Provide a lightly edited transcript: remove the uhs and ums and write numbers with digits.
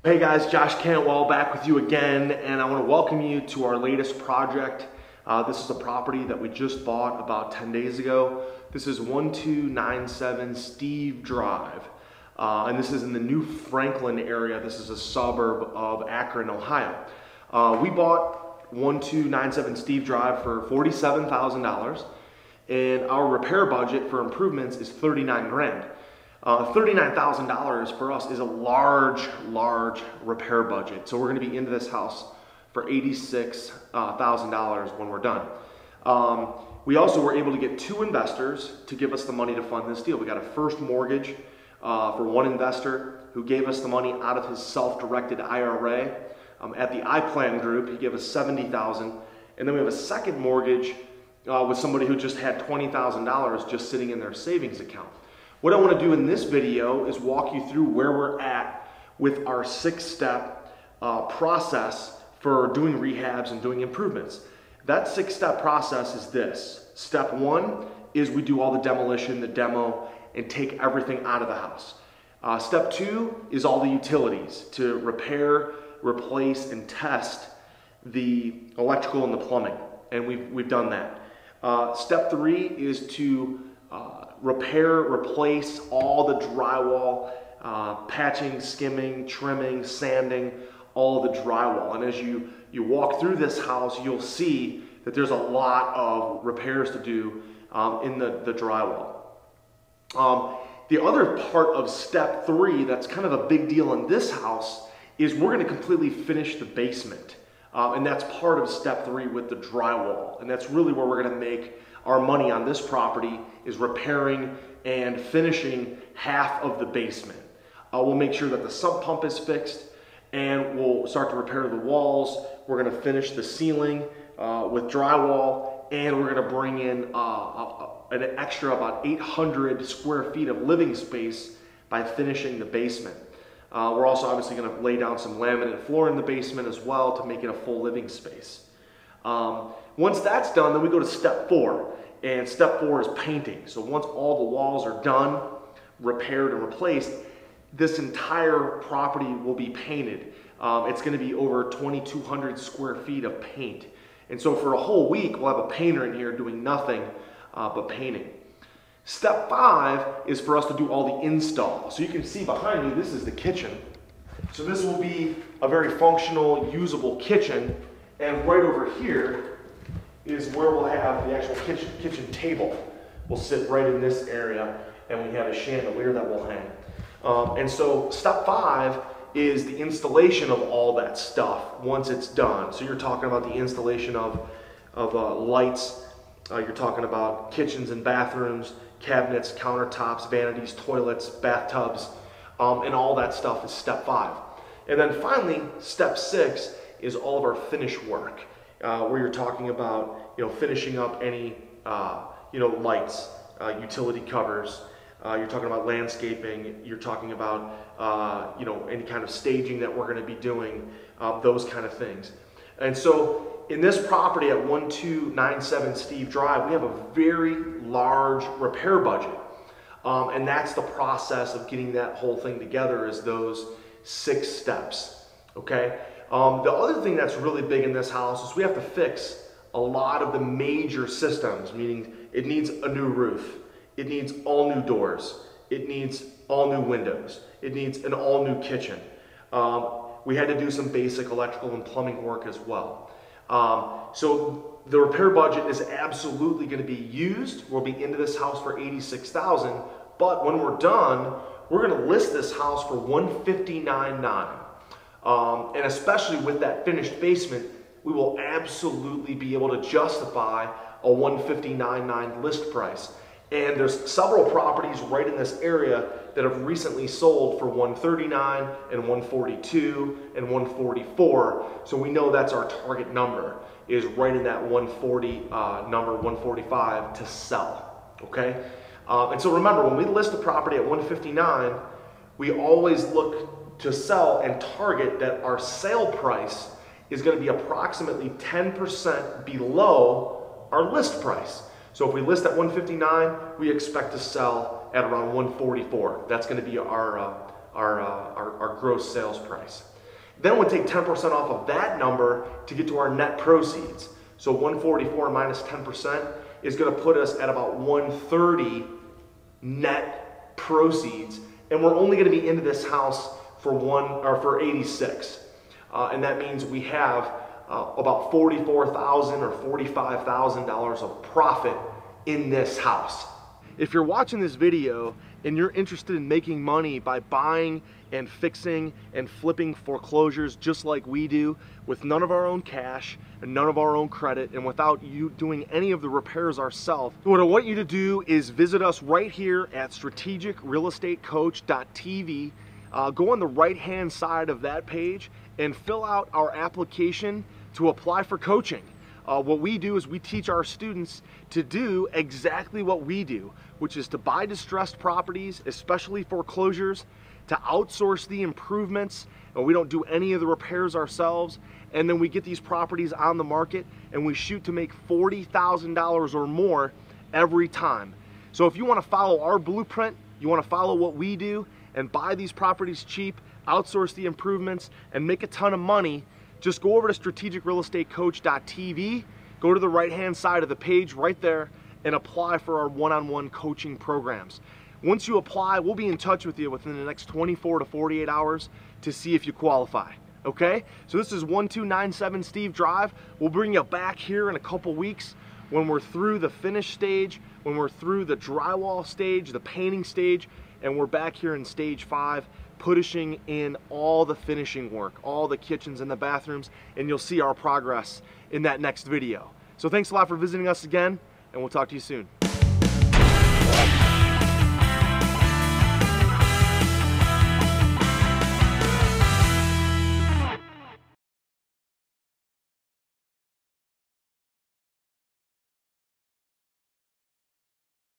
Hey guys, Josh Cantwell back with you again, and I want to welcome you to our latest project. This is a property that we just bought about 10 days ago. This is 1297 Steve Drive, and this is in the New Franklin area. This is a suburb of Akron, Ohio. We bought 1297 Steve Drive for $47,000, and our repair budget for improvements is 39 grand. $39,000 for us is a large repair budget. So we're going to be into this house for $86,000 when we're done. We also were able to get two investors to give us the money to fund this deal. We got a first mortgage for one investor who gave us the money out of his self-directed IRA. At the iPlan group, he gave us $70,000. And then we have a second mortgage with somebody who just had $20,000 just sitting in their savings account. What I want to do in this video is walk you through where we're at with our 6-step process for doing rehabs and doing improvements. That 6-step process is this. Step 1 is we do all the demolition, the demo, and take everything out of the house. Step 2 is all the utilities to repair, replace, and test the electrical and the plumbing, and we've done that. Step 3 is to repair, replace all the drywall, patching, skimming, trimming, sanding, all the drywall. And as you walk through this house, you'll see that there's a lot of repairs to do in the drywall. The other part of step 3 that's kind of a big deal in this house is we're going to completely finish the basement. And that's part of step 3 with the drywall. And that's really where we're going to make our money on this property, is repairing and finishing half of the basement. We'll make sure that the sump pump is fixed, and we'll start to repair the walls. We're going to finish the ceiling with drywall, and we're going to bring in an extra about 800 square feet of living space by finishing the basement. We're also obviously going to lay down some laminate floor in the basement as well to make it a full living space. Once that's done, then we go to step 4, and step 4 is painting. So once all the walls are done, repaired and replaced, this entire property will be painted. It's going to be over 2,200 square feet of paint. And so for a whole week, we'll have a painter in here doing nothing but painting. Step 5 is for us to do all the install. So you can see behind me, this is the kitchen. So this will be a very functional, usable kitchen. And right over here is where we'll have the actual kitchen table. We'll sit right in this area, and we have a chandelier that will hang. And so step 5 is the installation of all that stuff once it's done. So you're talking about the installation of lights. You're talking about kitchens and bathrooms, cabinets, countertops, vanities, toilets, bathtubs, and all that stuff is step 5. And then finally, step 6 is all of our finish work, where you're talking about, finishing up any, lights, utility covers. You're talking about landscaping. You're talking about, any kind of staging that we're going to be doing, those kind of things. And so in this property at 1297 Steve Drive, we have a very large repair budget. And that's the process of getting that whole thing together, is those 6 steps, okay? The other thing that's really big in this house is we have to fix a lot of the major systems, meaning it needs a new roof, it needs all new doors, it needs all new windows, it needs an all new kitchen. We had to do some basic electrical and plumbing work as well. So the repair budget is absolutely going to be used. We'll be into this house for $86,000, but when we're done, we're going to list this house for $159,900. And especially with that finished basement, we will absolutely be able to justify a $159,900 list price. And there's several properties right in this area that have recently sold for $139,000 and $142,000 and $144,000. So we know that's our target number, is right in that $140,000 number, $145,000 to sell. Okay. And so remember, when we list a property at $159,000, we always look to sell and target that our sale price is going to be approximately 10% below our list price. So if we list at $159,000, we expect to sell at around $144,000. That's going to be our gross sales price. Then we'll take 10% off of that number to get to our net proceeds. So 144 minus 10% is going to put us at about 130 net proceeds, and we're only going to be into this house for 86, and that means we have about $44,000 or $45,000 of profit in this house. If you're watching this video and you're interested in making money by buying and fixing and flipping foreclosures just like we do, with none of our own cash and none of our own credit, and without you doing any of the repairs ourselves, what I want you to do is visit us right here at strategicrealestatecoach.tv. Go on the right hand side of that page and fill out our application to apply for coaching. What we do is we teach our students to do exactly what we do, which is to buy distressed properties, especially foreclosures, to outsource the improvements, and we don't do any of the repairs ourselves, and then we get these properties on the market and we shoot to make $40,000 or more every time. So if you want to follow our blueprint, you want to follow what we do and buy these properties cheap, outsource the improvements, and make a ton of money, just go over to strategicrealestatecoach.tv, go to the right-hand side of the page right there, and apply for our one-on-one coaching programs. Once you apply, we'll be in touch with you within the next 24 to 48 hours to see if you qualify. Okay? So this is 1297 Steve Drive. We'll bring you back here in a couple weeks when we're through the finish stage, when we're through the drywall stage, the painting stage, and we're back here in stage 5, pushing in all the finishing work, all the kitchens and the bathrooms, and you'll see our progress in that next video. So thanks a lot for visiting us again, and we'll talk to you soon.